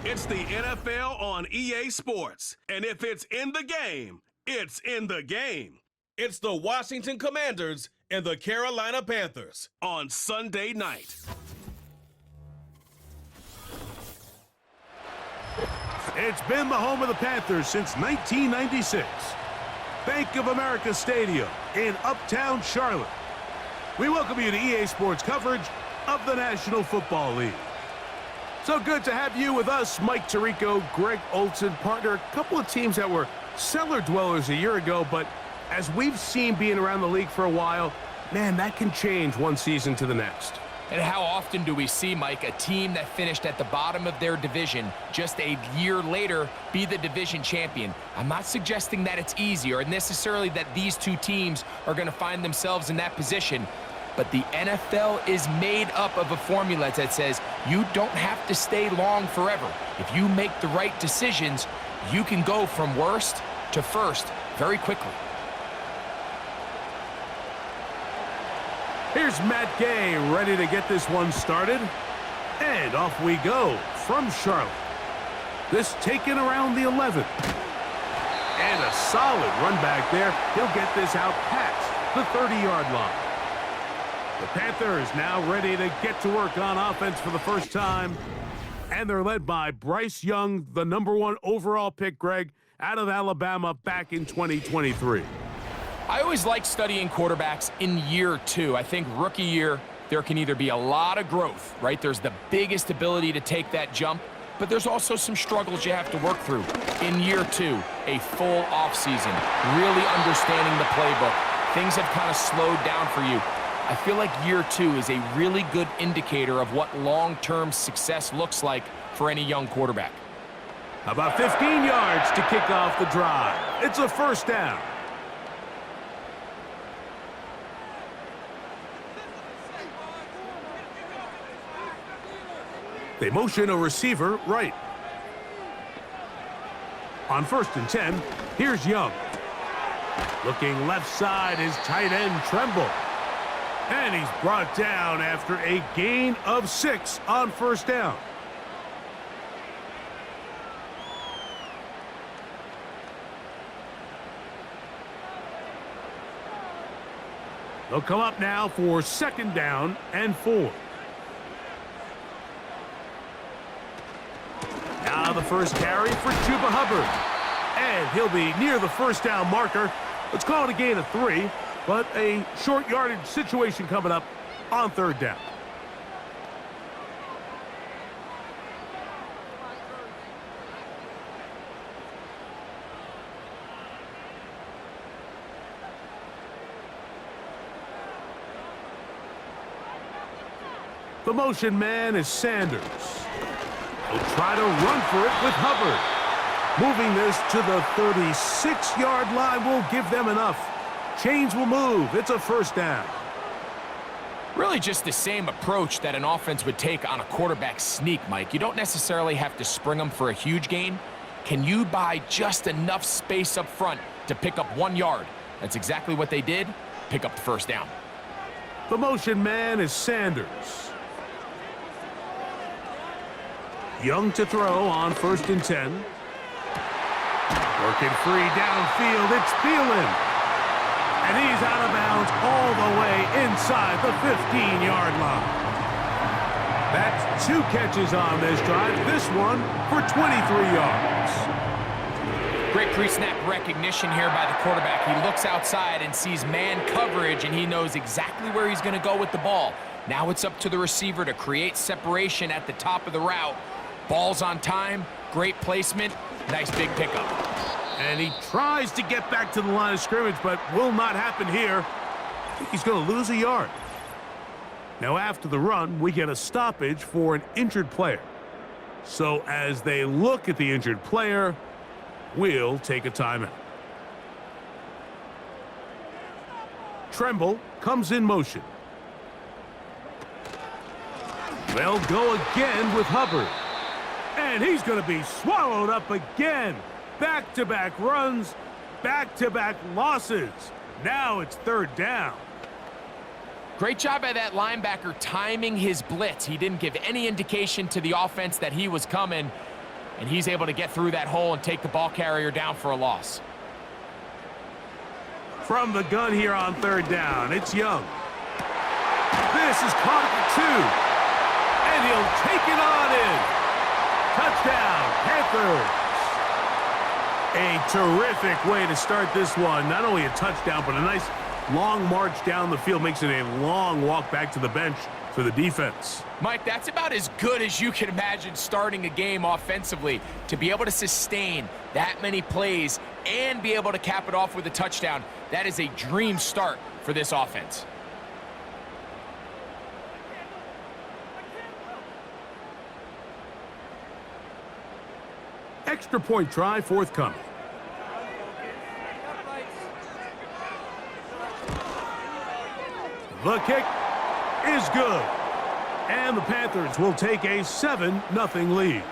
It's the NFL on EA Sports. And if it's in the game, it's in the game. It's the Washington Commanders and the Carolina Panthers on Sunday night. It's been the home of the Panthers since 1996. Bank of America Stadium in Uptown Charlotte. We welcome you to EA Sports coverage of the National Football League. So good to have you with us, Mike Tirico, Greg Olson, partner. A couple of teams that were cellar dwellers a year ago, but as we've seen being around the league for a while, man, that can change one season to the next. And how often do we see, Mike, a team that finished at the bottom of their division just a year later be the division champion? I'm not suggesting that it's easy or necessarily that these two teams are going to find themselves in that position. But the NFL is made up of a formula that says you don't have to stay long forever. If you make the right decisions, you can go from worst to first very quickly. Here's Matt Gay ready to get this one started. And off we go from Charlotte. This taken around the 11th. And a solid run back there. He'll get this out past the 30-yard line. The Panthers now ready to get to work on offense for the first time. And they're led by Bryce Young, the #1 overall pick, Greg, out of Alabama back in 2023. I always like studying quarterbacks in year two. I think rookie year, there can either be a lot of growth, right? There's the biggest ability to take that jump, but there's also some struggles you have to work through. In year two, a full offseason, really understanding the playbook. Things have kind of slowed down for you. I feel like year two is a really good indicator of what long-term success looks like for any young quarterback. About 15 yards to kick off the drive. It's a first down. They motion a receiver right. On 1st and 10, here's Young. Looking left side is tight end Tremble. And he's brought down after a gain of 6 on first down. They'll come up now for 2nd down and 4. Now the first carry for Chuba Hubbard. And he'll be near the first down marker. Let's call it a gain of 3. But a short yardage situation coming up on 3rd down. The motion man is Sanders. He'll try to run for it with Hubbard. Moving this to the 36-yard line will give them enough. Chains will move. It's a first down. Really just the same approach that an offense would take on a quarterback sneak, Mike. You don't necessarily have to spring them for a huge gain. Can you buy just enough space up front to pick up 1 yard? That's exactly what they did. Pick up the first down. The motion man is Sanders. Young to throw on 1st and 10. Working free downfield. It's Thielen. And he's out of bounds all the way inside the 15-yard line. That's 2 catches on this drive. This one for 23 yards. Great pre-snap recognition here by the quarterback. He looks outside and sees man coverage, and he knows exactly where he's going to go with the ball. Now it's up to the receiver to create separation at the top of the route. Ball's on time, great placement, nice big pickup. And he tries to get back to the line of scrimmage, but will not happen here. I think he's going to lose a yard. Now after the run, we get a stoppage for an injured player. So as they look at the injured player, we'll take a timeout. Tremble comes in motion. They'll go again with Hubbard. And he's going to be swallowed up again. Back-to-back runs, back-to-back losses. Now it's 3rd down. Great job by that linebacker timing his blitz. He didn't give any indication to the offense that he was coming. and he's able to get through that hole and take the ball carrier down for a loss. From the gun here on third down, it's Young. This is caught at the 2, and he'll take it on in. Touchdown, Panthers. A terrific way to start this one. Not only a touchdown, but a nice long march down the field. Makes it a long walk back to the bench for the defense. Mike, that's about as good as you can imagine starting a game offensively. To be able to sustain that many plays and be able to cap it off with a touchdown, that is a dream start for this offense. Extra point try forthcoming. The kick is good. And the Panthers will take a 7-0 lead.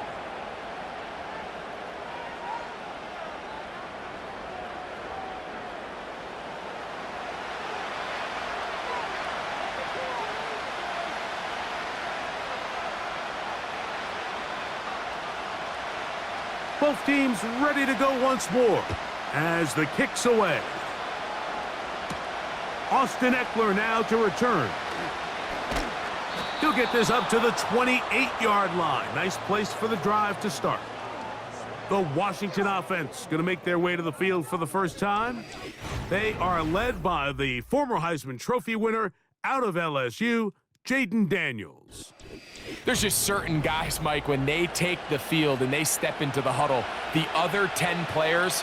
Both teams ready to go once more as the kick's away. Austin Eckler now to return. He'll get this up to the 28-yard line. Nice place for the drive to start. The Washington offense going to make their way to the field for the first time. They are led by the former Heisman Trophy winner out of LSU, Jaden Daniels. There's just certain guys, Mike, when they take the field and they step into the huddle, the other 10 players,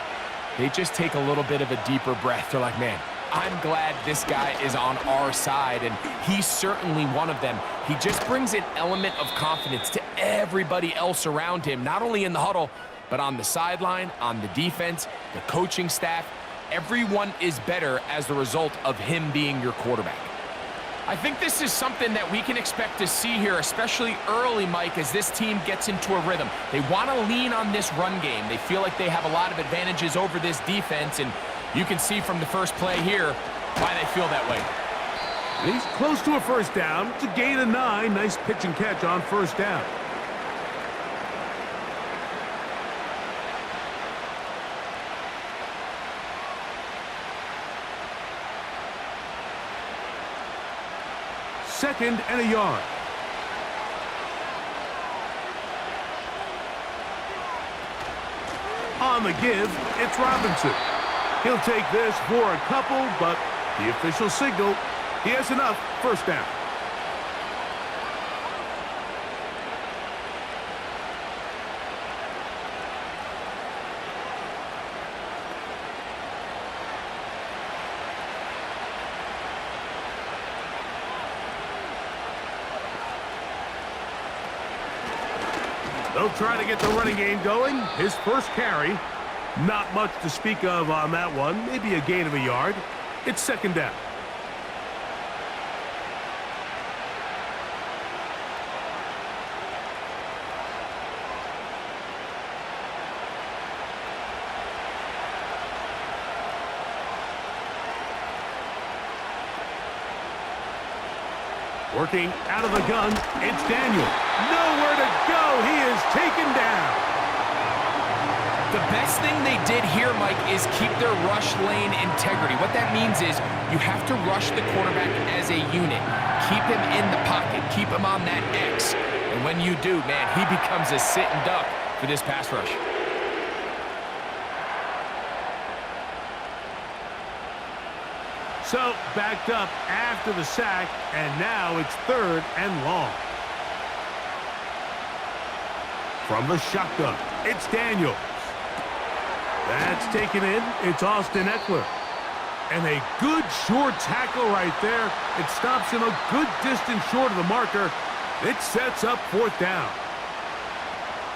they just take a little bit of a deeper breath. They're like, man, I'm glad this guy is on our side, and he's certainly one of them. He just brings an element of confidence to everybody else around him, not only in the huddle, but on the sideline, on the defense, the coaching staff. Everyone is better as the result of him being your quarterback. I think this is something that we can expect to see here, especially early, Mike, as this team gets into a rhythm. They want to lean on this run game. They feel like they have a lot of advantages over this defense, and you can see from the first play here why they feel that way. He's close to a first down. It's a gain of 9. Nice pitch and catch on first down. Second and a yard. On the give, it's Robinson. He'll take this for a couple, but the official signal, he has enough. First down. They'll try to get the running game going. His first carry, not much to speak of on that one. Maybe a gain of a yard. It's second down. Working out of the gun, it's Daniel. Nowhere to go. He is taken down. The best thing they did here, Mike, is keep their rush lane integrity. What that means is you have to rush the quarterback as a unit. Keep him in the pocket. Keep him on that X. And when you do, man, he becomes a sitting duck for this pass rush. So, backed up after the sack, and now it's third and long. From the shotgun, it's Daniels. That's taken in. It's Austin Eckler. And a good short tackle right there. It stops him a good distance short of the marker. It sets up fourth down.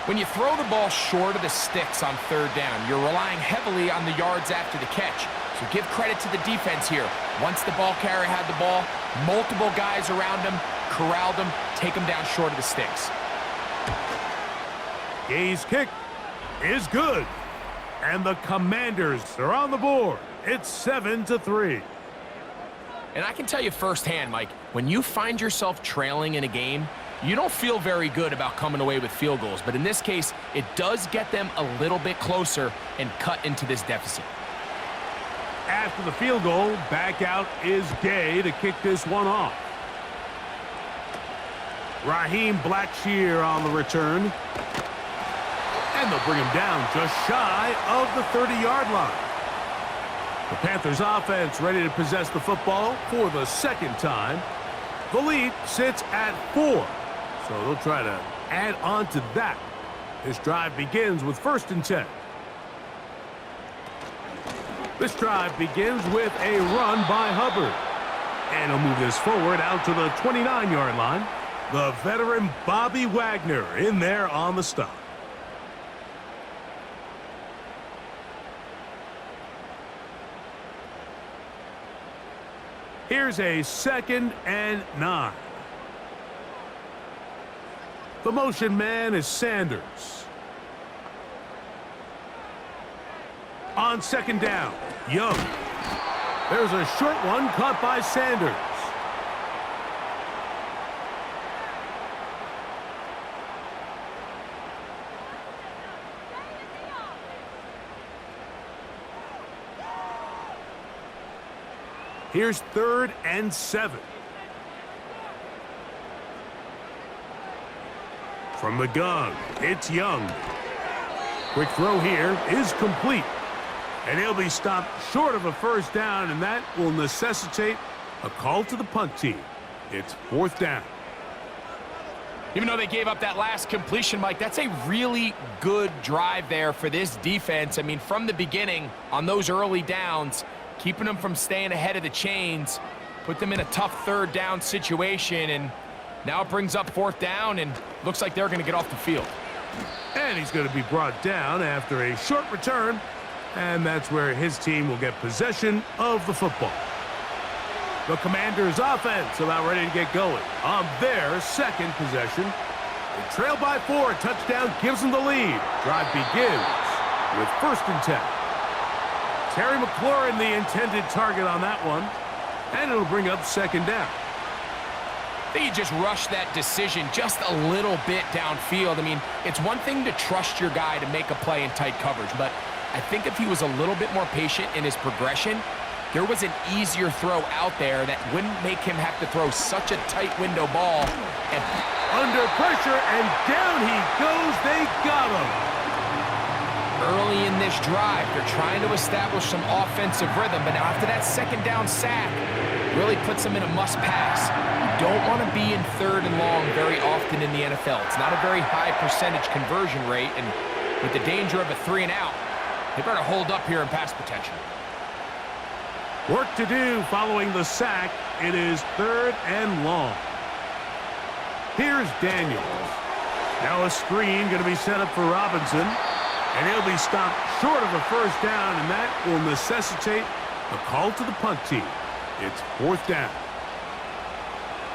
When you throw the ball short of the sticks on third down, you're relying heavily on the yards after the catch. So give credit to the defense here. Once the ball carrier had the ball, multiple guys around him, corralled him, take him down short of the sticks. Gay's kick is good. And the Commanders are on the board. It's 7-3. And I can tell you firsthand, Mike, when you find yourself trailing in a game, You don't feel very good about coming away with field goals, but in this case, it does get them a little bit closer and cut into this deficit. After the field goal, back out is Gay to kick this one off. Raheem Blackshear on the return. And they'll bring him down just shy of the 30-yard line. The Panthers offense ready to possess the football for the second time. The lead sits at 4, so they'll try to add on to that. This drive begins with 1st and 10. This drive begins with a run by Hubbard. And he'll move this forward out to the 29-yard line. The veteran Bobby Wagner in there on the stop. Here's a 2nd and 9. The motion man is Sanders. On 2nd down, Young. There's a short one caught by Sanders. Here's 3rd and 7. From the gun, it's Young. Quick throw here is complete. And he'll be stopped short of a 1st down, and that will necessitate a call to the punt team. It's 4th down. Even though they gave up that last completion, Mike, that's a really good drive there for this defense. I mean, from the beginning, on those early downs, keeping them from staying ahead of the chains, put them in a tough 3rd down situation, and now it brings up 4th down, and looks like they're going to get off the field. And he's going to be brought down after a short return, and that's where his team will get possession of the football. The Commanders' offense about ready to get going on their 2nd possession. They trail by 4. Touchdown gives them the lead. Drive begins with 1st and 10. Terry McLaurin, the intended target on that one, and it'll bring up 2nd down. I think you just rushed that decision just a little bit downfield. I mean, it's one thing to trust your guy to make a play in tight coverage, but I think if he was a little bit more patient in his progression, there was an easier throw out there that wouldn't make him have to throw such a tight window ball. And under pressure, and down he goes. They got him. Early in this drive, they're trying to establish some offensive rhythm, but now after that 2nd down sack, really puts them in a must-pass. You don't want to be in 3rd and long very often in the NFL. It's not a very high percentage conversion rate, and with the danger of a 3 and out, they better hold up here in pass protection. Work to do following the sack. It is 3rd and long. Here's Daniels. Now a screen going to be set up for Robinson. And he'll be stopped short of a 1st down, and that will necessitate a call to the punt team. It's 4th down.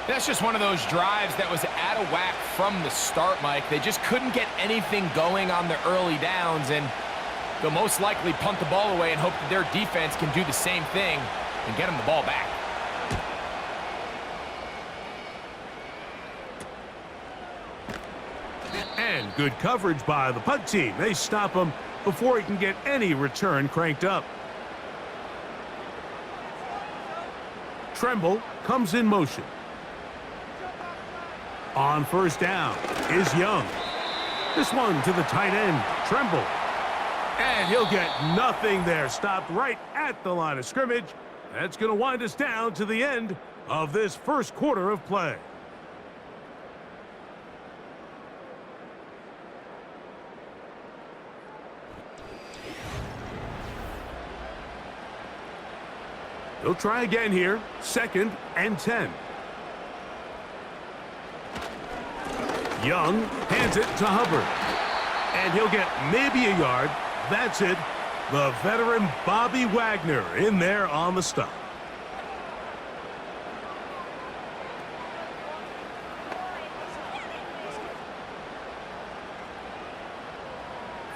That's just one of those drives that was out of whack from the start, Mike. They just couldn't get anything going on the early downs, and they'll most likely punt the ball away and hope that their defense can do the same thing and get them the ball back. And good coverage by the punt team. They stop him before he can get any return cranked up. Tremble comes in motion. On 1st down is Young. This one to the tight end, Tremble. And he'll get nothing there. Stopped right at the line of scrimmage. That's going to wind us down to the end of this 1st quarter of play. They'll try again here. 2nd and 10. Young hands it to Hubbard. And he'll get maybe a yard. That's it. The veteran Bobby Wagner in there on the stop.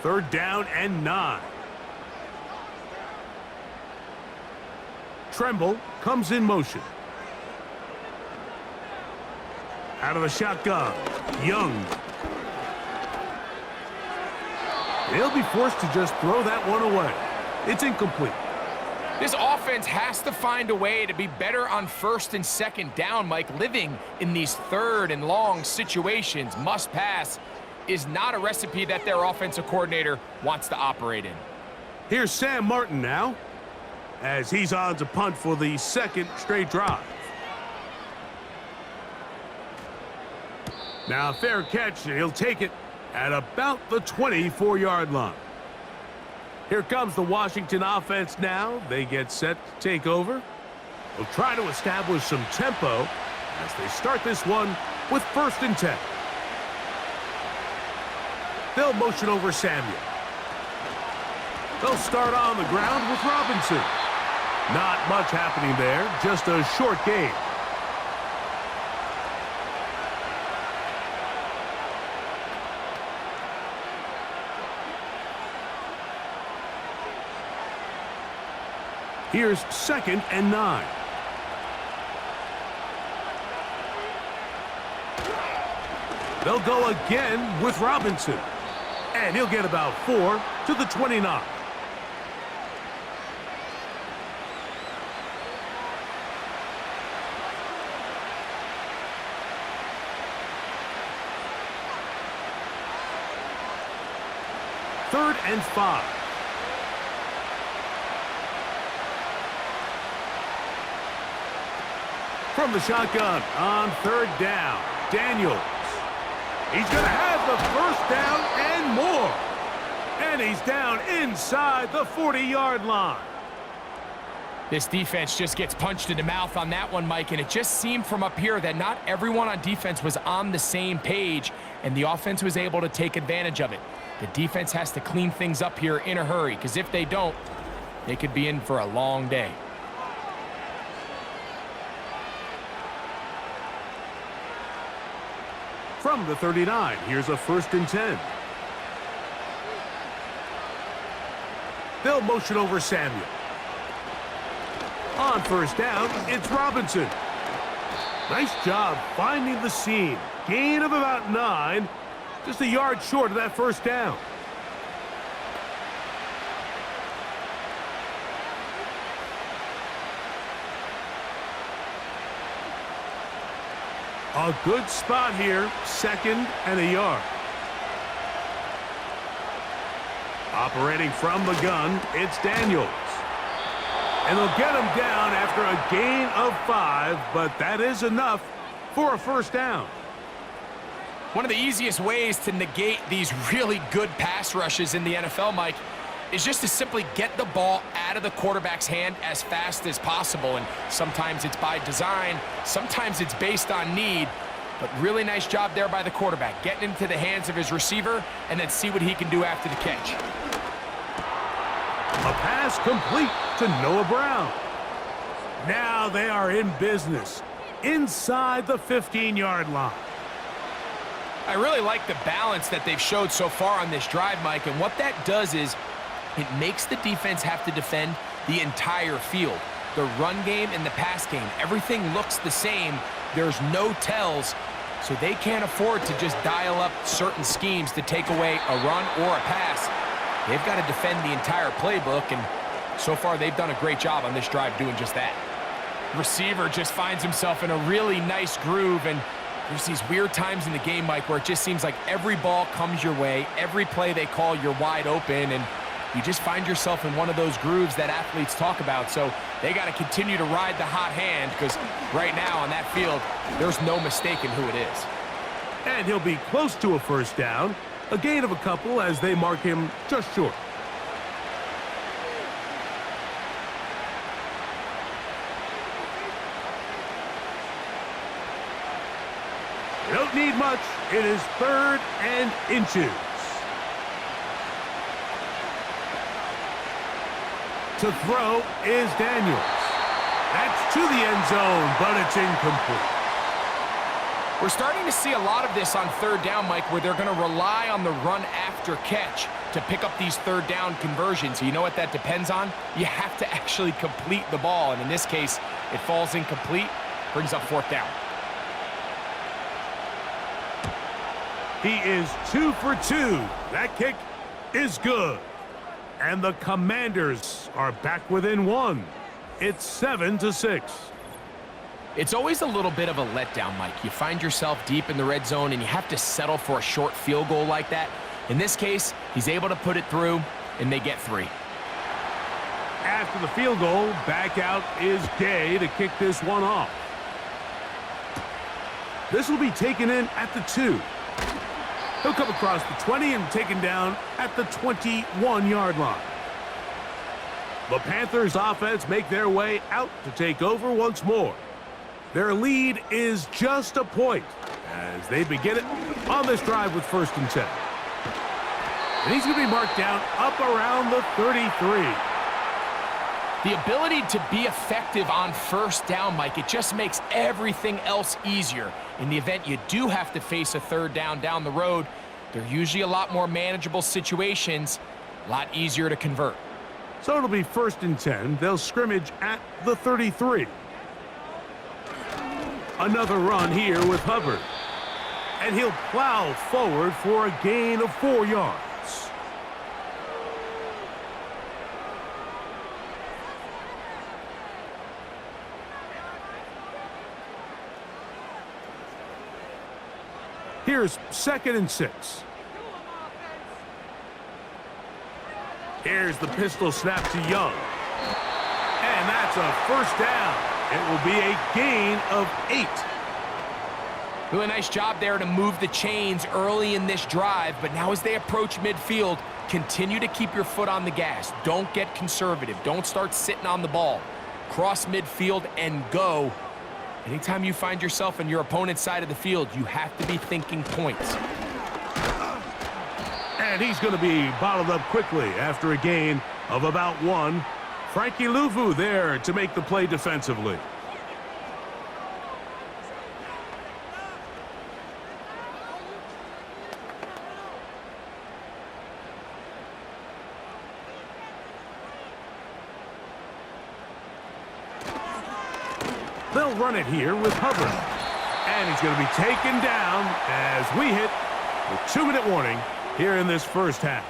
Third down and 9. Tremble comes in motion. Out of the shotgun, Young. He'll be forced to just throw that one away. It's incomplete. This offense has to find a way to be better on first and second down, Mike. Living in these third and long situations, must pass, is not a recipe that their offensive coordinator wants to operate in. Here's Sam Martin now, as he's on to punt for the second straight drive. Now a fair catch, and he'll take it at about the 24-yard line. Here comes the Washington offense now. They get set to take over. They'll try to establish some tempo as they start this one with 1st and 10. They'll motion over Samuel. They'll start on the ground with Robinson. Not much happening there, just a short gain. Here's 2nd and 9. They'll go again with Robinson. And he'll get about 4 to the 29. Third and 5. From the shotgun on 3rd down, Daniels. He's going to have the 1st down and more. And he's down inside the 40-yard line. This defense just gets punched in the mouth on that one, Mike, and it just seemed from up here that not everyone on defense was on the same page, and the offense was able to take advantage of it. The defense has to clean things up here in a hurry, because if they don't, they could be in for a long day. From the 39, here's a 1st and 10. They'll motion over Samuel. On 1st down, it's Robinson. Nice job finding the seam. Gain of about 9, just a yard short of that 1st down. A good spot here, 2nd and a yard. Operating from the gun, it's Daniels. And they'll get him down after a gain of 5, but that is enough for a 1st down. One of the easiest ways to negate these really good pass rushes in the NFL, Mike, is just to simply get the ball out of the quarterback's hand as fast as possible. And sometimes it's by design, sometimes it's based on need. But really nice job there by the quarterback, getting into the hands of his receiver and then see what he can do after the catch. A pass complete to Noah Brown. Now they are in business inside the 15-yard line. I really like the balance that they've showed so far on this drive, Mike, and what that does is it makes the defense have to defend the entire field. The run game and the pass game, everything looks the same. There's no tells, so they can't afford to just dial up certain schemes to take away a run or a pass. They've got to defend the entire playbook, and so far they've done a great job on this drive doing just that. Receiver just finds himself in a really nice groove, and there's these weird times in the game, Mike, where it just seems like every ball comes your way, every play they call, you're wide open, and you just find yourself in one of those grooves that athletes talk about. So they got to continue to ride the hot hand, because right now on that field, there's no mistaking who it is. And he'll be close to a 1st down. A gain of a couple as they mark him just short. They don't need much. It is 3rd and inches. To throw is Daniels. That's to the end zone, but it's incomplete. We're starting to see a lot of this on 3rd down, Mike, where they're going to rely on the run after catch to pick up these 3rd down conversions. You know what that depends on? You have to actually complete the ball, and in this case, it falls incomplete, brings up 4th down. He is 2 for 2. That kick is good. And the Commanders are back within 1. It's 7-6. It's always a little bit of a letdown, Mike. You find yourself deep in the red zone and you have to settle for a short field goal like that. In this case, he's able to put it through, and they get 3. After the field goal, back out is Gay to kick this one off. This will be taken in at the 2. He'll come across the 20 and taken down at the 21-yard line. The Panthers offense make their way out to take over once more. Their lead is just a point as they begin it on this drive with 1st and 10. And he's going to be marked down up around the 33. The ability to be effective on 1st down, Mike, it just makes everything else easier. In the event you do have to face a 3rd down the road, they're usually a lot more manageable situations, a lot easier to convert. So it'll be 1st and 10. They'll scrimmage at the 33. Another run here with Hubbard. And he'll plow forward for a gain of 4 yards. Here's 2nd and 6. Here's the pistol snap to Young. And that's a 1st down. It will be a gain of 8. Really nice job there to move the chains early in this drive, but now as they approach midfield, continue to keep your foot on the gas. Don't get conservative. Don't start sitting on the ball. Cross midfield and go. Anytime you find yourself on your opponent's side of the field, you have to be thinking points. And he's going to be bottled up quickly after a gain of about 1. Frankie Luvu there to make the play defensively. They'll run it here with Hubbard. And he's going to be taken down as we hit the 2-minute warning here in this 1st half.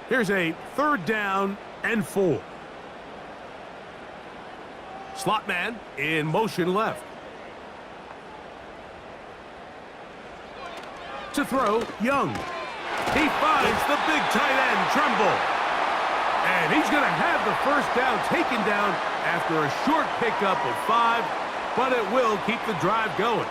Here's a 3rd down and 4. Slot man in motion left. To throw, Young. He finds the big tight end, Tremble. And he's going to have the 1st down taken down after a short pickup of 5, but it will keep the drive going.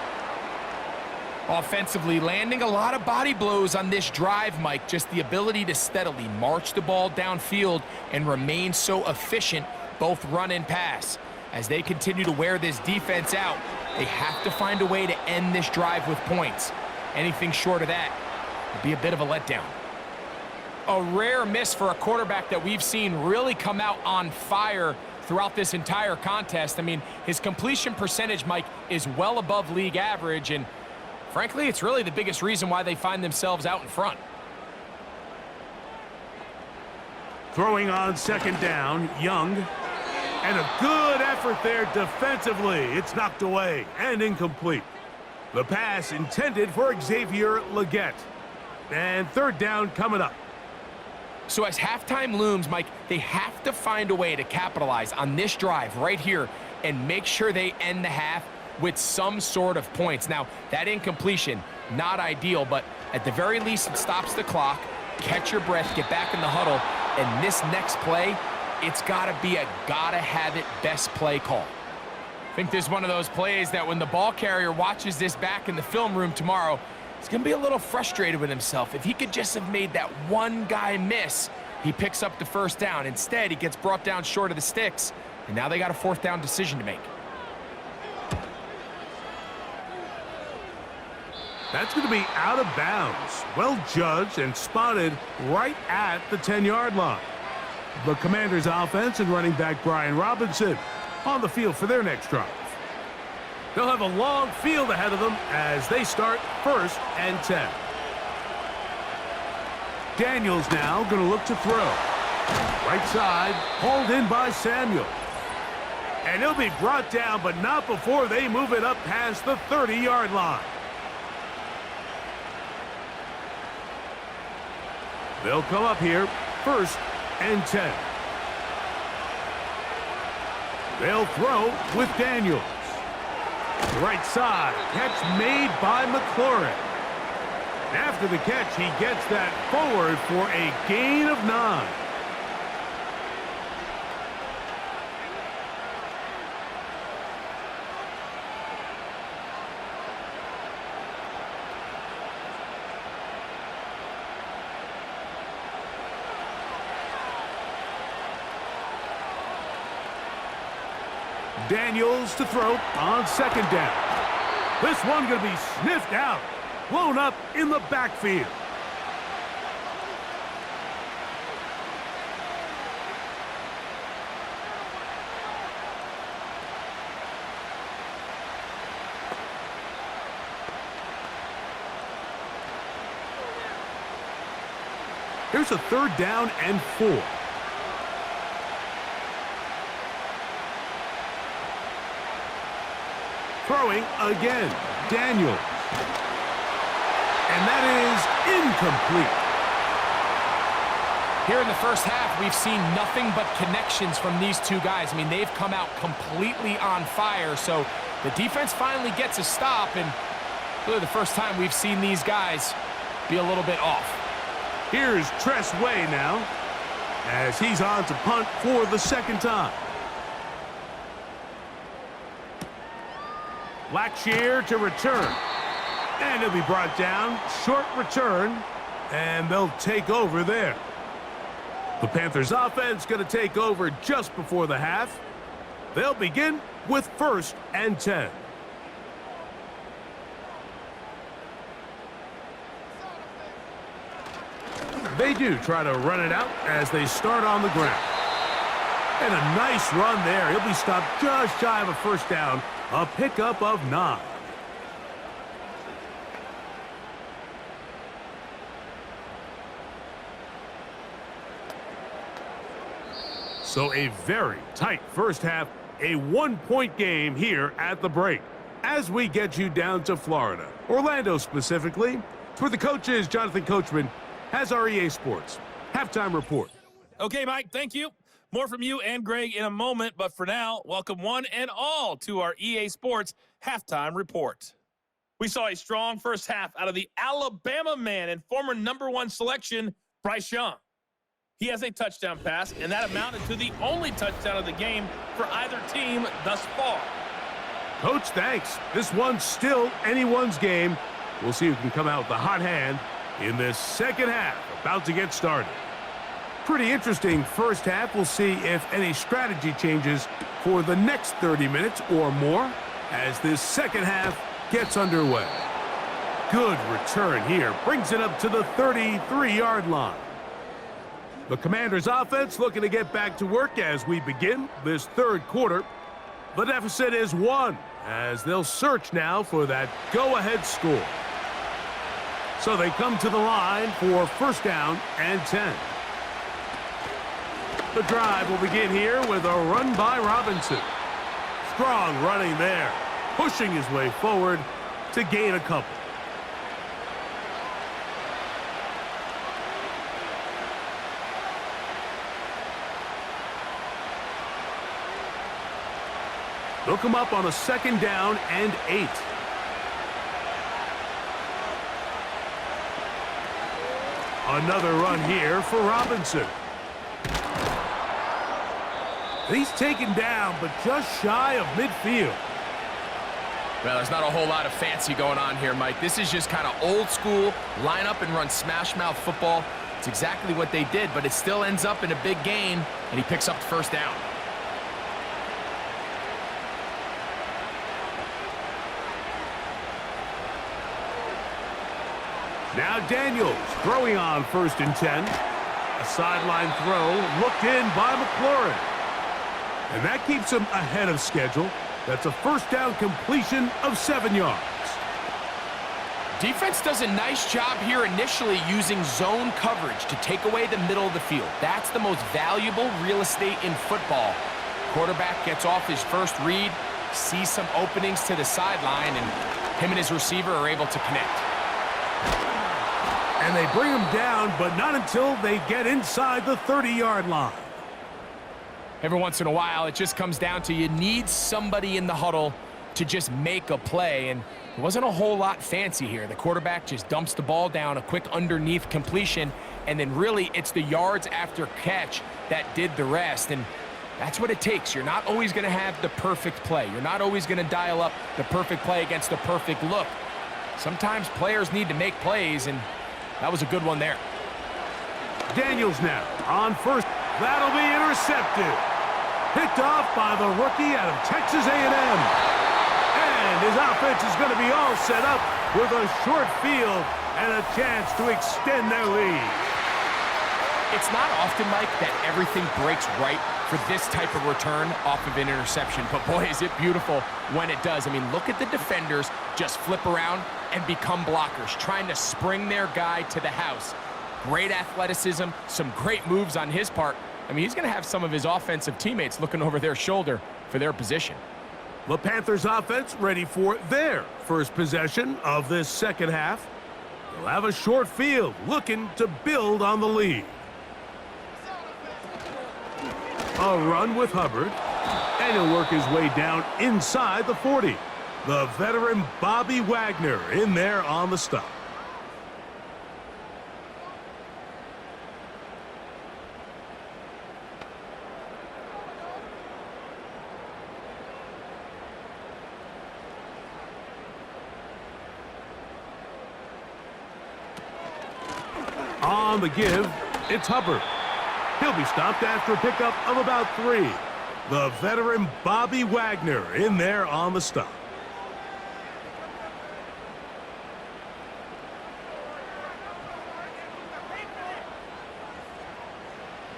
Offensively, landing a lot of body blows on this drive, Mike. Just the ability to steadily march the ball downfield and remain so efficient, both run and pass. As they continue to wear this defense out, they have to find a way to end this drive with points. Anything short of that would be a bit of a letdown. A rare miss for a quarterback that we've seen really come out on fire throughout this entire contest. I mean, his completion percentage, Mike, is well above league average, and frankly, it's really the biggest reason why they find themselves out in front. Throwing on 2nd down, Young. And a good effort there defensively. It's knocked away and incomplete. The pass intended for Xavier Legette. And 3rd down coming up. So as halftime looms, Mike, they have to find a way to capitalize on this drive right here and make sure they end the half with some sort of points. Now, that incompletion, not ideal, but at the very least, it stops the clock. Catch your breath, get back in the huddle, and this next play, it's got to be a gotta-have-it best play call. I think this is one of those plays that when the ball carrier watches this back in the film room tomorrow, he's going to be a little frustrated with himself. If he could just have made that one guy miss, he picks up the 1st down. Instead, he gets brought down short of the sticks, and now they got a 4th down decision to make. That's going to be out of bounds. Well judged and spotted right at the 10-yard line. The Commanders' offense and running back Brian Robinson on the field for their next drive. They'll have a long field ahead of them as they start 1st and 10. Daniels now going to look to throw. Right side, hauled in by Samuel. And he'll be brought down, but not before they move it up past the 30-yard line. They'll come up here, 1st and 10. They'll throw with Daniels. Right side, catch made by McLaurin. After the catch, he gets that forward for a gain of 9. Daniels to throw on 2nd down. This one going to be sniffed out, blown up in the backfield. Here's a 3rd down and 4. Throwing again, Daniels. And that is incomplete. Here in the first half, we've seen nothing but connections from these two guys. I mean, they've come out completely on fire, so the defense finally gets a stop, and really the first time we've seen these guys be a little bit off. Here's Tress Way now, as he's on to punt for the 2nd time. Blackshear to return. And he'll be brought down. Short return. And they'll take over there. The Panthers offense going to take over just before the half. They'll begin with 1st and 10. They do try to run it out as they start on the ground. And a nice run there. He'll be stopped just shy of a 1st down. A pickup of 9. So a very tight first half, a 1-point game here at the break. As we get you down to Florida, Orlando specifically, for the coaches, Jonathan Coachman has our EA Sports halftime report. Okay, Mike, thank you. More from you and Greg in a moment, but for now, welcome one and all to our EA Sports halftime report. We saw a strong first half out of the Alabama man and former #1 selection, Bryce Young. He has a touchdown pass, and that amounted to the only touchdown of the game for either team thus far. Coach, thanks. This one's still anyone's game. We'll see who can come out with the hot hand in this second half, about to get started. Pretty interesting first half. We'll see if any strategy changes for the next 30 minutes or more as this second half gets underway. Good return here. Brings it up to the 33-yard line. The Commanders' offense looking to get back to work as we begin this 3rd quarter. The deficit is 1 as they'll search now for that go-ahead score. So they come to the line for 1st down and 10. The drive will begin here with a run by Robinson. Strong running there, pushing his way forward to gain a couple. They'll come up on a 2nd down and 8. Another run here for Robinson. He's taken down, but just shy of midfield. Well, there's not a whole lot of fancy going on here, Mike. This is just kind of old school, line up and run smash mouth football. It's exactly what they did, but it still ends up in a big gain, and he picks up the 1st down. Now Daniels throwing on 1st and 10. A sideline throw looked in by McLaurin. And that keeps him ahead of schedule. That's a 1st down completion of 7 yards. Defense does a nice job here initially using zone coverage to take away the middle of the field. That's the most valuable real estate in football. Quarterback gets off his first read, sees some openings to the sideline, and him and his receiver are able to connect. And they bring him down, but not until they get inside the 30-yard line. Every once in a while, it just comes down to you need somebody in the huddle to just make a play, and it wasn't a whole lot fancy here. The quarterback just dumps the ball down, a quick underneath completion, and then really it's the yards after catch that did the rest, and that's what it takes. You're not always going to have the perfect play. You're not always going to dial up the perfect play against the perfect look. Sometimes players need to make plays, and that was a good one there. Daniels now on first. That'll be intercepted. Picked off by the rookie out of Texas A&M. And his offense is going to be all set up with a short field and a chance to extend their lead. It's not often, Mike, that everything breaks right for this type of return off of an interception. But boy, is it beautiful when it does. I mean, look at the defenders just flip around and become blockers, trying to spring their guy to the house. Great athleticism, some great moves on his part. I mean, he's going to have some of his offensive teammates looking over their shoulder for their position. The Panthers offense ready for their first possession of this second half. They'll have a short field looking to build on the lead. A run with Hubbard, and he'll work his way down inside the 40. The veteran Bobby Wagner in there on the stop. On the give, it's Hubbard. He'll be stopped after a pickup of about 3. The veteran Bobby Wagner in there on the stop.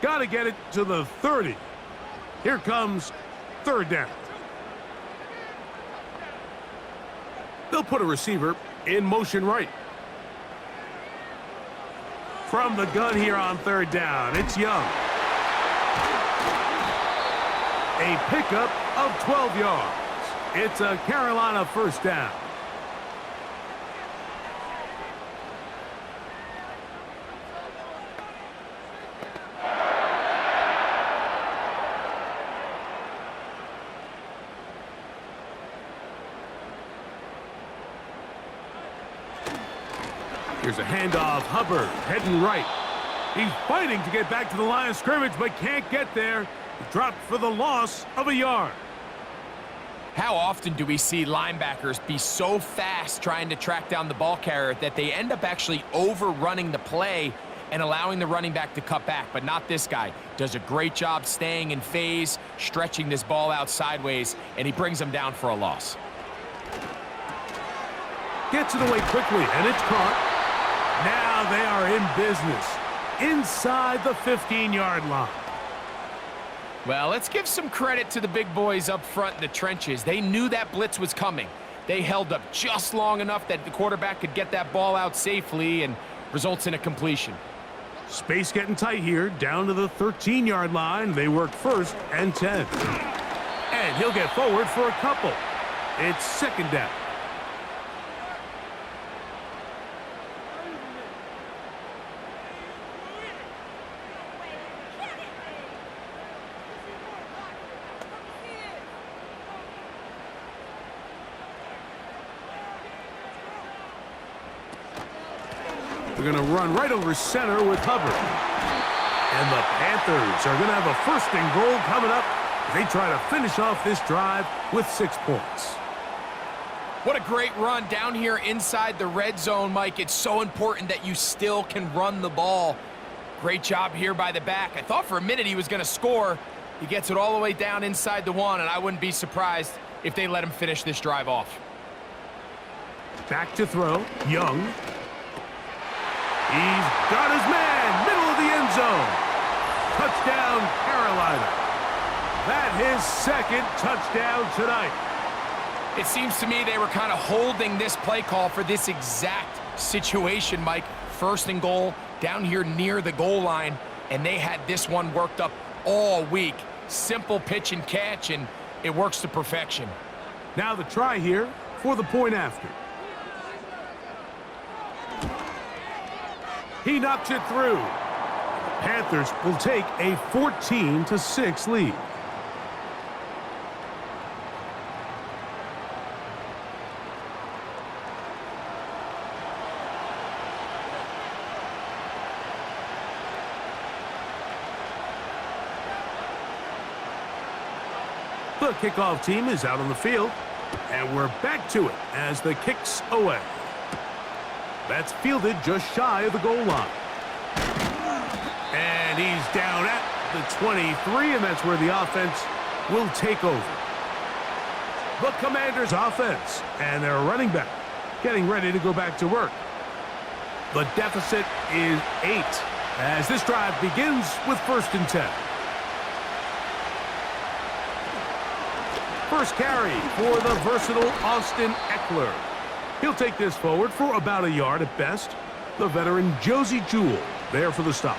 Got to get it to the 30. Here comes third down. They'll put a receiver in motion right. From the gun here on third down, it's Young. A pickup of 12 yards. It's a Carolina first down. Here's a handoff. Hubbard heading right. He's fighting to get back to the line of scrimmage, but can't get there. Dropped for the loss of a yard. How often do we see linebackers be so fast trying to track down the ball carrier that they end up actually overrunning the play and allowing the running back to cut back? But not this guy. Does a great job staying in phase, stretching this ball out sideways, and he brings him down for a loss. Gets it away quickly, and it's caught. Now they are in business inside the 15-yard line. Well, let's give some credit to the big boys up front in the trenches. They knew that blitz was coming. They held up just long enough that the quarterback could get that ball out safely and results in a completion. Space getting tight here, down to the 13-yard line. They work first and 10. And he'll get forward for a couple. It's second down. They're going to run right over center with Hubbard. And the Panthers are going to have a first and goal coming up. They try to finish off this drive with 6 points. What a great run down here inside the red zone, Mike. It's so important that you still can run the ball. Great job here by the back. I thought for a minute he was going to score. He gets it all the way down inside the 1, and I wouldn't be surprised if they let him finish this drive off. Back to throw. Young. He's got his man, middle of the end zone. Touchdown, Carolina. That his second touchdown tonight. It seems to me they were kind of holding this play call for this exact situation, Mike. First and goal, down here near the goal line, and they had this one worked up all week. Simple pitch and catch, and it works to perfection. Now the try here for the point after. He knocks it through. The Panthers will take a 14-6 lead. The kickoff team is out on the field, and we're back to it as the kick's away. That's fielded just shy of the goal line. And he's down at the 23, and that's where the offense will take over. The Commanders' offense, and their running back getting ready to go back to work. The deficit is 8 as this drive begins with 1st and 10. First carry for the versatile Austin Eckler. He'll take this forward for about a yard at best. The veteran Josie Jewell there for the stop.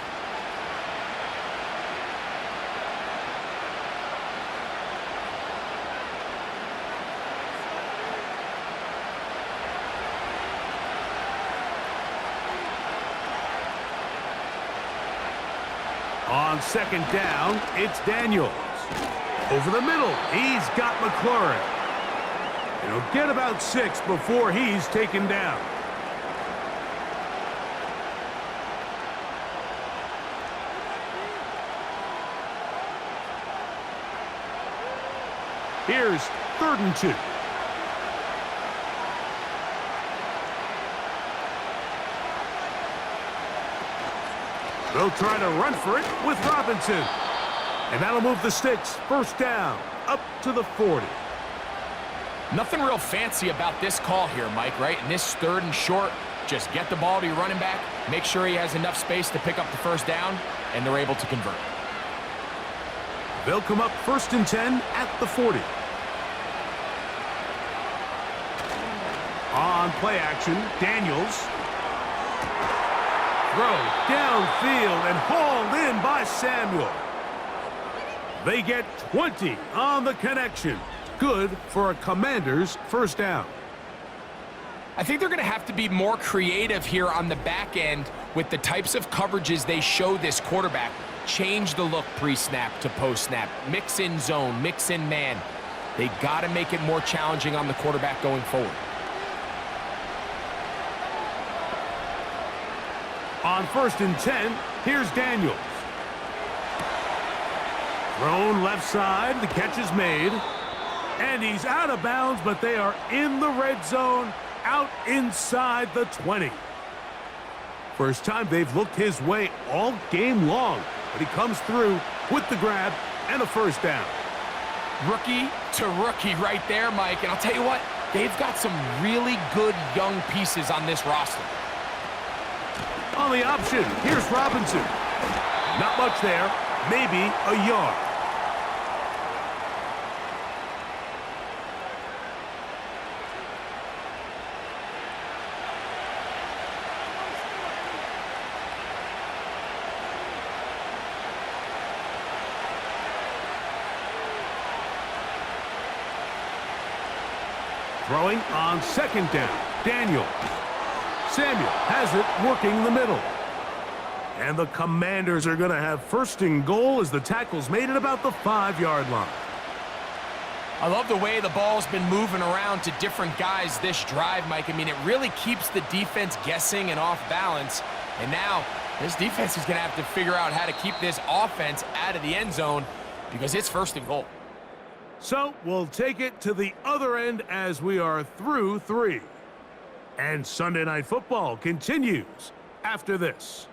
On 2nd down, it's Daniels. Over the middle, he's got McLaurin. And he'll get about 6 before he's taken down. Here's 3rd and 2. They'll try to run for it with Robinson. And that'll move the sticks. 1st down, up to the 40. Nothing real fancy about this call here, Mike, right? In this 3rd and short, just get the ball to your running back, make sure he has enough space to pick up the 1st down, and they're able to convert. They'll come up 1st and 10 at the 40. On play action, Daniels. Throw downfield and hauled in by Samuel. They get 20 on the connection. Good for a Commander's 1st down. I think they're going to have to be more creative here on the back end with the types of coverages they show this quarterback. Change the look pre-snap to post-snap. Mix in zone, mix in man. They got to make it more challenging on the quarterback going forward. On 1st and 10, here's Daniels. Thrown left side, the catch is made. And he's out of bounds, but they are in the red zone, out inside the 20. First time they've looked his way all game long, but he comes through with the grab and a 1st down. Rookie to rookie right there, Mike. And I'll tell you what, they've got some really good young pieces on this roster. On the option, here's Robinson. Not much there, maybe a yard. Throwing on 2nd down, Daniel. Samuel has it working the middle. And the Commanders are going to have 1st and goal as the tackle's made at about the 5-yard line. I love the way the ball's been moving around to different guys this drive, Mike. I mean, it really keeps the defense guessing and off balance. And now this defense is going to have to figure out how to keep this offense out of the end zone because it's 1st and goal. So we'll take it to the other end as we are through 3. And Sunday Night Football continues after this.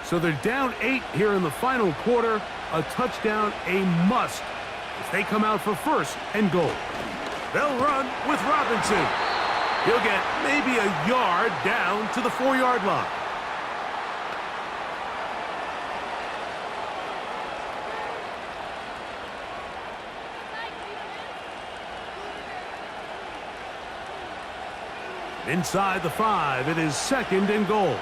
So they're down 8 here in the final quarter. A touchdown, a must, if they come out for 1st and goal. They'll run with Robinson. He'll get maybe a yard down to the 4-yard line. Inside the 5, it is 2nd and goal.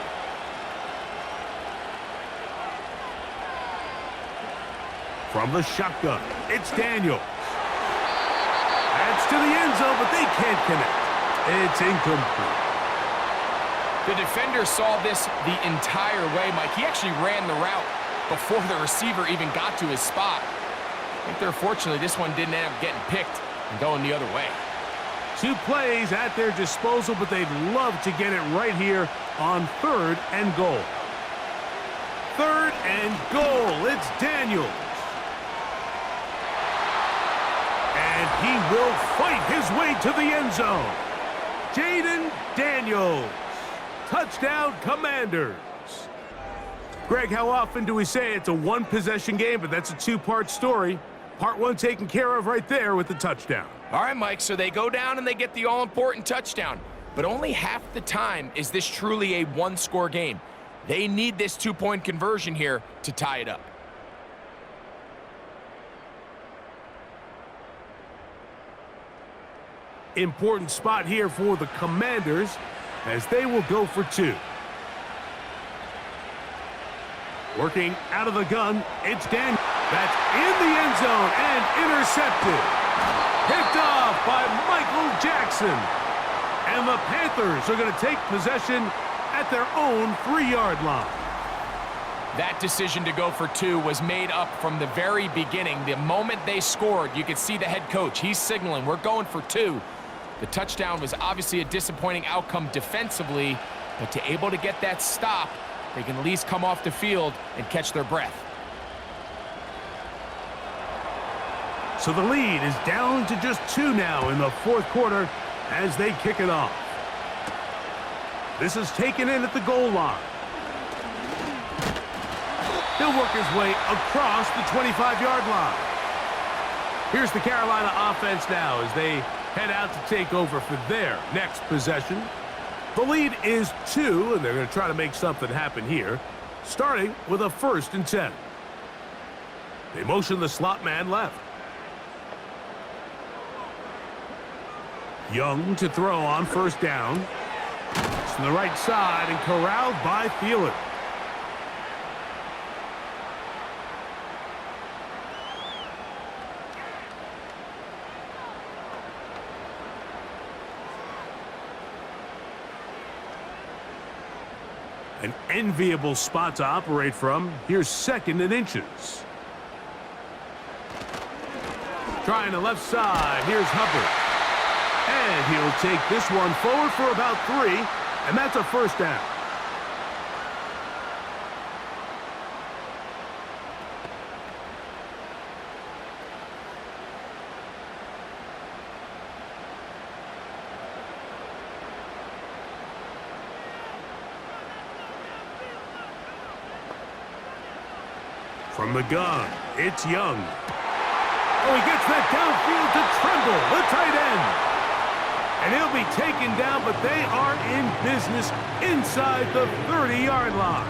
From the shotgun, it's Daniels. That's to the end zone, but they can't connect. It's incomplete. The defender saw this the entire way, Mike. He actually ran the route before the receiver even got to his spot. I think there, fortunately, this one didn't end up getting picked and going the other way. 2 plays at their disposal, but they'd love to get it right here on 3rd and goal. 3rd and goal. It's Daniels. And he will fight his way to the end zone. Jaden Daniels. Touchdown, Commanders. Greg, how often do we say it's a 1-possession game, but that's a 2-part story? Part 1 taken care of right there with the touchdown. All right, Mike, so they go down and they get the all-important touchdown. But only half the time is this truly a 1-score game. They need this 2-point conversion here to tie it up. Important spot here for the Commanders as they will go for 2. Working out of the gun, it's Daniels. That's in the end zone and intercepted. Picked off by Michael Jackson. And the Panthers are going to take possession at their own 3-yard line. That decision to go for 2 was made up from the very beginning. The moment they scored, you could see the head coach. He's signaling, we're going for 2. The touchdown was obviously a disappointing outcome defensively, but to able to get that stop, they can at least come off the field and catch their breath. So the lead is down to just 2 now in the 4th quarter as they kick it off. This is taken in at the goal line. He'll work his way across the 25-yard line. Here's the Carolina offense now as they head out to take over for their next possession. The lead is 2, and they're going to try to make something happen here, starting with a 1st and 10. They motion the slot man left. Young to throw on 1st down. It's to the right side and corralled by Thielen. An enviable spot to operate from. Here's 2nd and inches. Trying the left side. Here's Hubbard. And he'll take this one forward for about 3, and that's a 1st down. From the gun, it's Young. Oh, he gets that downfield to Tremble, the tight end. And he'll be taken down, but they are in business inside the 30-yard line.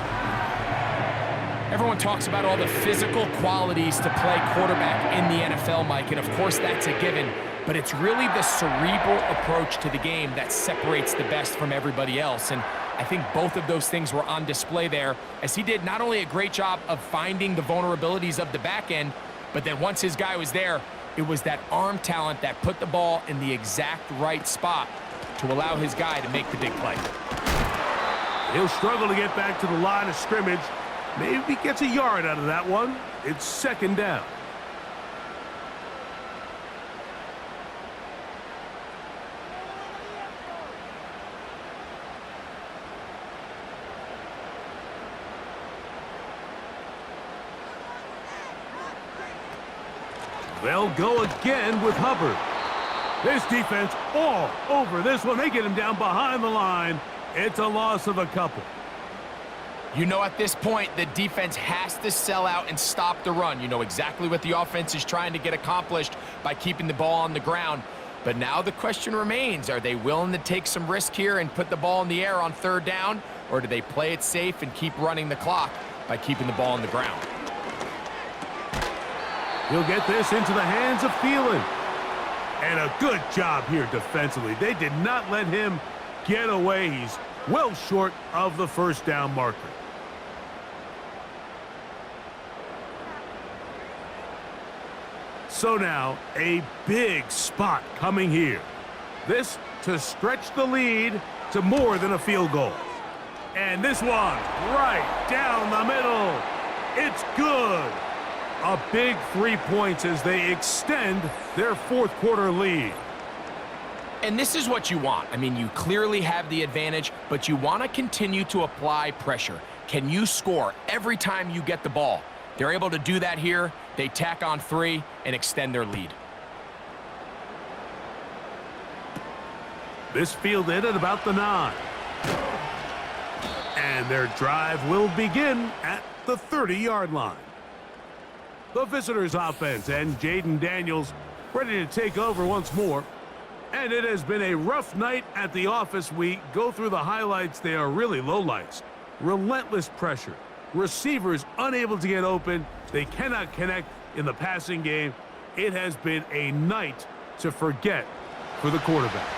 Everyone talks about all the physical qualities to play quarterback in the NFL, Mike, and of course that's a given, but it's really the cerebral approach to the game that separates the best from everybody else, and I think both of those things were on display there, as he did not only a great job of finding the vulnerabilities of the back end, but then once his guy was there, it was that arm talent that put the ball in the exact right spot to allow his guy to make the big play. He'll struggle to get back to the line of scrimmage. Maybe he gets a yard out of that one. It's 2nd down. They'll go again with Hubbard. This defense all over this one. They get him down behind the line. It's a loss of a couple. You know, at this point, the defense has to sell out and stop the run. You know exactly what the offense is trying to get accomplished by keeping the ball on the ground. But now the question remains, are they willing to take some risk here and put the ball in the air on 3rd down? Or do they play it safe and keep running the clock by keeping the ball on the ground? He'll get this into the hands of Thielen. And a good job here defensively. They did not let him get away. He's well short of the first down marker. So now, a big spot coming here. This to stretch the lead to more than a field goal. And this one, right down the middle. It's good. A big 3 points as they extend their fourth quarter lead. And this is what you want. I mean, you clearly have the advantage, but you want to continue to apply pressure. Can you score every time you get the ball? They're able to do that here. They tack on 3 and extend their lead. This fielded at about the 9. And their drive will begin at the 30-yard line. The visitors' offense and Jaden Daniels ready to take over once more. And it has been a rough night at the office. We go through the highlights. They are really lowlights. Relentless pressure. Receivers unable to get open. They cannot connect in the passing game. It has been a night to forget for the quarterback.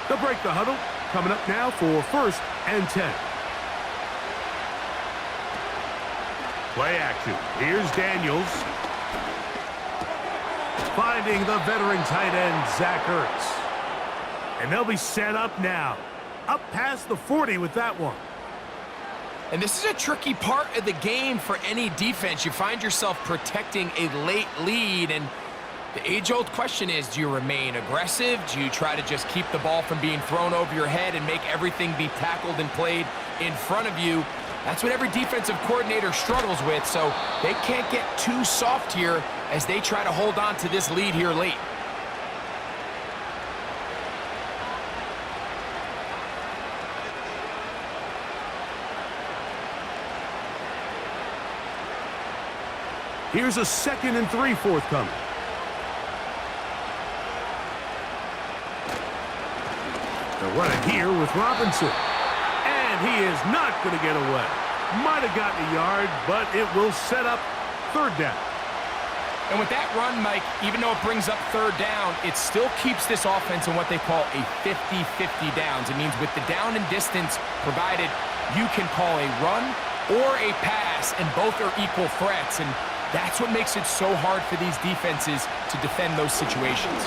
They'll break the huddle. Coming up now for 1st and 10. Play action. Here's Daniels. Finding the veteran tight end, Zach Ertz. And they'll be set up now. Up past the 40 with that one. And this is a tricky part of the game for any defense. You find yourself protecting a late lead, and the age-old question is, do you remain aggressive? Do you try to just keep the ball from being thrown over your head and make everything be tackled and played in front of you? That's what every defensive coordinator struggles with, so they can't get too soft here as they try to hold on to this lead here late. Here's a 2nd and 3 forthcoming. They're running here with Robinson. And he is not going to get away. Might have gotten a yard, but it will set up 3rd down. And with that run, Mike, even though it brings up 3rd down, it still keeps this offense in what they call a 50-50 downs. It means with the down and distance provided, you can call a run or a pass, and both are equal threats. And that's what makes it so hard for these defenses to defend those situations.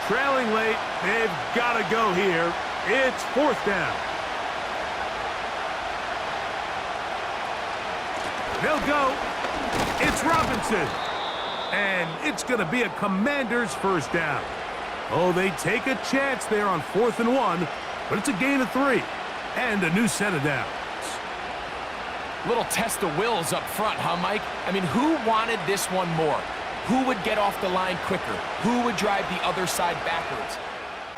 Trailing late, they've got to go here. It's 4th down. They'll go. It's Robinson. And it's going to be a Commander's 1st down. Oh, they take a chance there on 4th and 1, but it's a gain of 3 and a new set of downs. Little test of wills up front, huh, Mike? I mean, who wanted this one more? Who would get off the line quicker? Who would drive the other side backwards?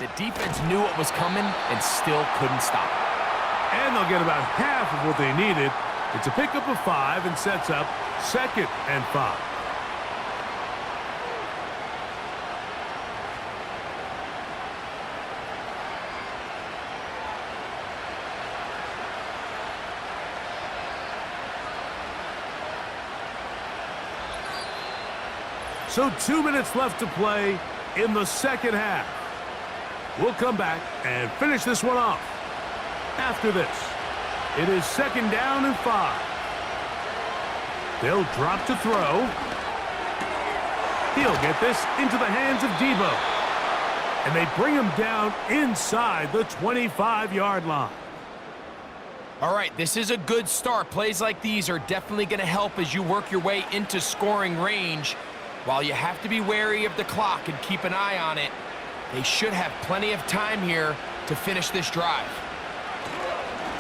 The defense knew what was coming and still couldn't stop it. And they'll get about half of what they needed. It's a pickup of 5 and sets up 2nd and 5. So 2 minutes left to play in the 2nd half. We'll come back and finish this one off. After this, it is 2nd down and 5. They'll drop to throw. He'll get this into the hands of Debo. And they bring him down inside the 25-yard line. All right, this is a good start. Plays like these are definitely going to help as you work your way into scoring range. While you have to be wary of the clock and keep an eye on it, they should have plenty of time here to finish this drive.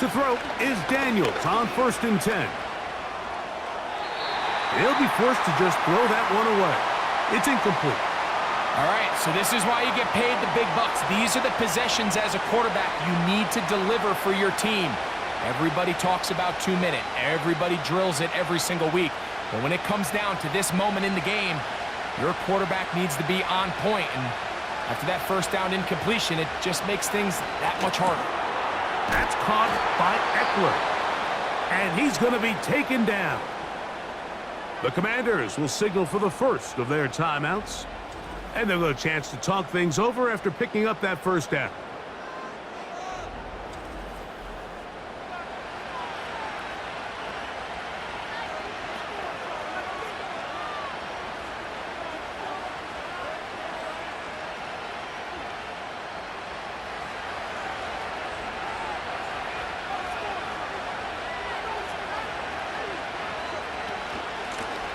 To throw is Daniels on 1st and 10. He'll be forced to just throw that one away. It's incomplete. All right, so this is why you get paid the big bucks. These are the possessions as a quarterback you need to deliver for your team. Everybody talks about 2-minute. Everybody drills it every single week. But when it comes down to this moment in the game, your quarterback needs to be on point. And after that first down incompletion, it just makes things that much harder. That's caught by Eckler. And he's going to be taken down. The Commanders will signal for the first of their timeouts. And they'll get a chance to talk things over after picking up that first down.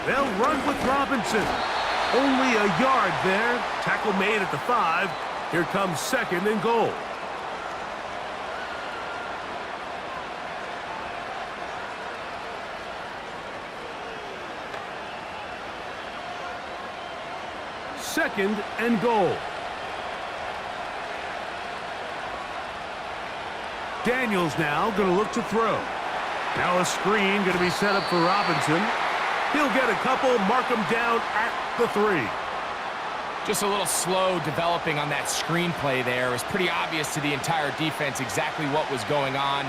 They'll run with Robinson. Only a yard there. Tackle made at the 5. Here comes 2nd and goal. Second and goal. Daniels now going to look to throw. Now a screen going to be set up for Robinson. He'll get a couple, mark him down at the 3. Just a little slow developing on that screenplay there. It was pretty obvious to the entire defense exactly what was going on.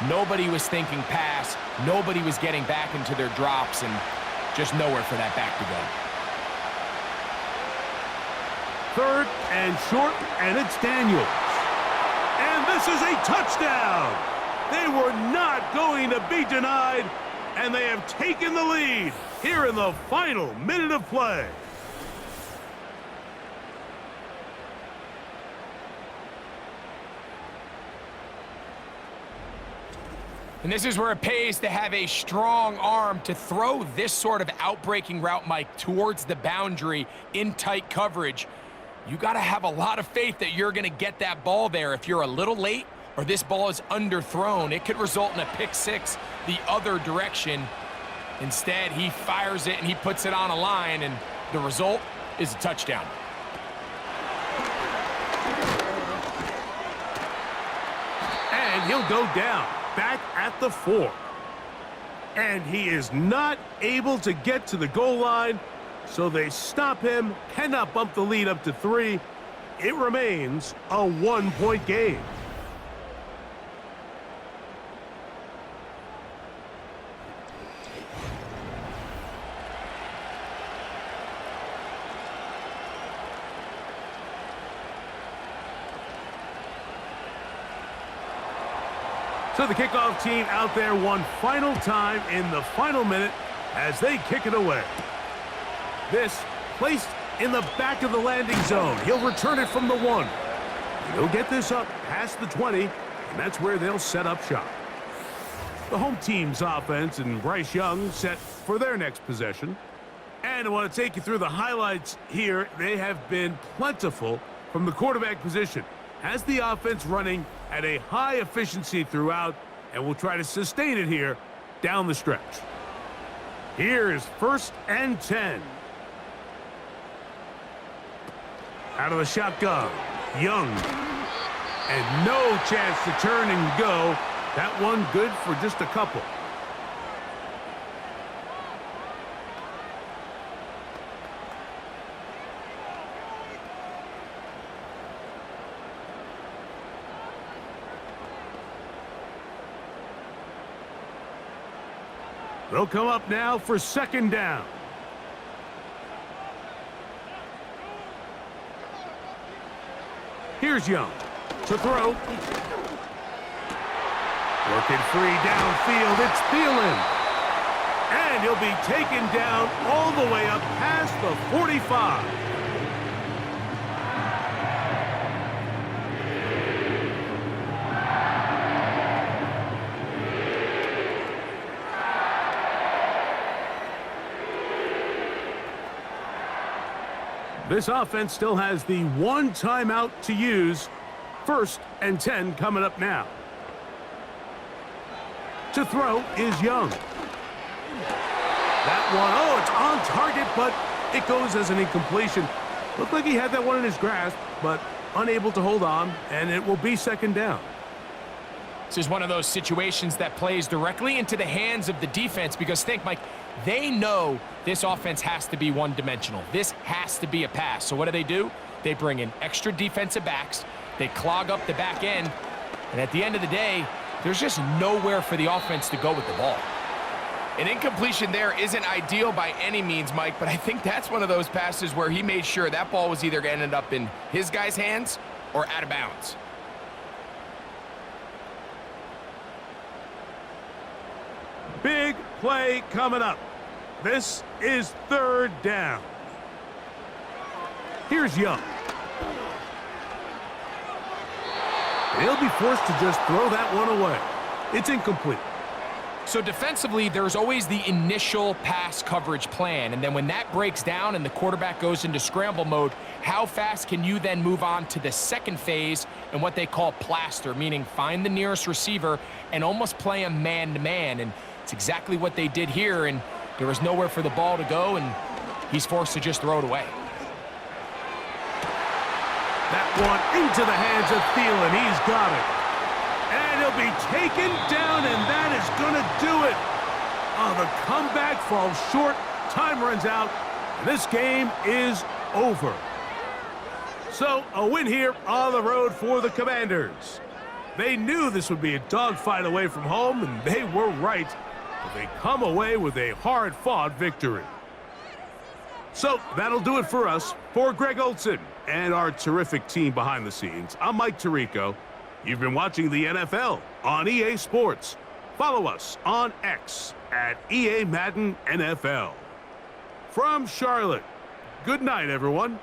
Nobody was thinking pass. Nobody was getting back into their drops, and just nowhere for that back to go. 3rd and short, and it's Daniels. And this is a touchdown. They were not going to be denied, and they have taken the lead here in the final minute of play. And this is where it pays to have a strong arm to throw this sort of outbreaking route, Mike, towards the boundary in tight coverage. You got to have a lot of faith that you're going to get that ball there. If you're a little late or this ball is underthrown, it could result in a pick 6 the other direction. Instead, he fires it and he puts it on a line, and the result is a touchdown. And he'll go down, back at the 4. And he is not able to get to the goal line, so they stop him, cannot bump the lead up to 3. It remains a 1-point game. So the kickoff team out there one final time in the final minute as they kick it away. This placed in the back of the landing zone. He'll return it from the 1. He'll get this up past the 20, and that's where they'll set up shop. The home team's offense and Bryce Young set for their next possession. And I want to take you through the highlights here. They have been plentiful from the quarterback position. Has the offense running at a high efficiency throughout, and will try to sustain it here down the stretch. Here is 1st and 10. Out of the shotgun, Young. And no chance to turn and go. That one good for just a couple. They'll come up now for 2nd down. Here's Young to throw. Working free downfield, it's Thielen. And he'll be taken down all the way up past the 45. This offense still has the 1 timeout to use. 1st and 10 coming up now. To throw is Young. That one, oh, it's on target, but it goes as an incompletion. Looked like he had that one in his grasp, but unable to hold on, and it will be 2nd down. This is one of those situations that plays directly into the hands of the defense because think, Mike, they know this offense has to be one-dimensional. This has to be a pass. So what do? They bring in extra defensive backs. They clog up the back end. And at the end of the day, there's just nowhere for the offense to go with the ball. An incompletion there isn't ideal by any means, Mike, but I think that's one of those passes where he made sure that ball was either going to end up in his guy's hands or out of bounds. Big play coming up. This is 3rd down. Here's Young. He'll be forced to just throw that one away. It's incomplete. So defensively, there's always the initial pass coverage plan, and then when that breaks down and the quarterback goes into scramble mode, how fast can you then move on to the second phase and what they call plaster, meaning find the nearest receiver and almost play him man-to-man, and it's exactly what they did here, and there was nowhere for the ball to go, and he's forced to just throw it away. That one into the hands of Thielen. He's got it. And he'll be taken down, and that is going to do it. Oh, the comeback falls short. Time runs out. And this game is over. So, a win here on the road for the Commanders. They knew this would be a dogfight away from home, and they were right. But they come away with a hard-fought victory. So, that'll do it for us. For Greg Olson and our terrific team behind the scenes, I'm Mike Tirico. You've been watching the NFL on EA Sports. Follow us on X at EA Madden NFL. From Charlotte, good night, everyone.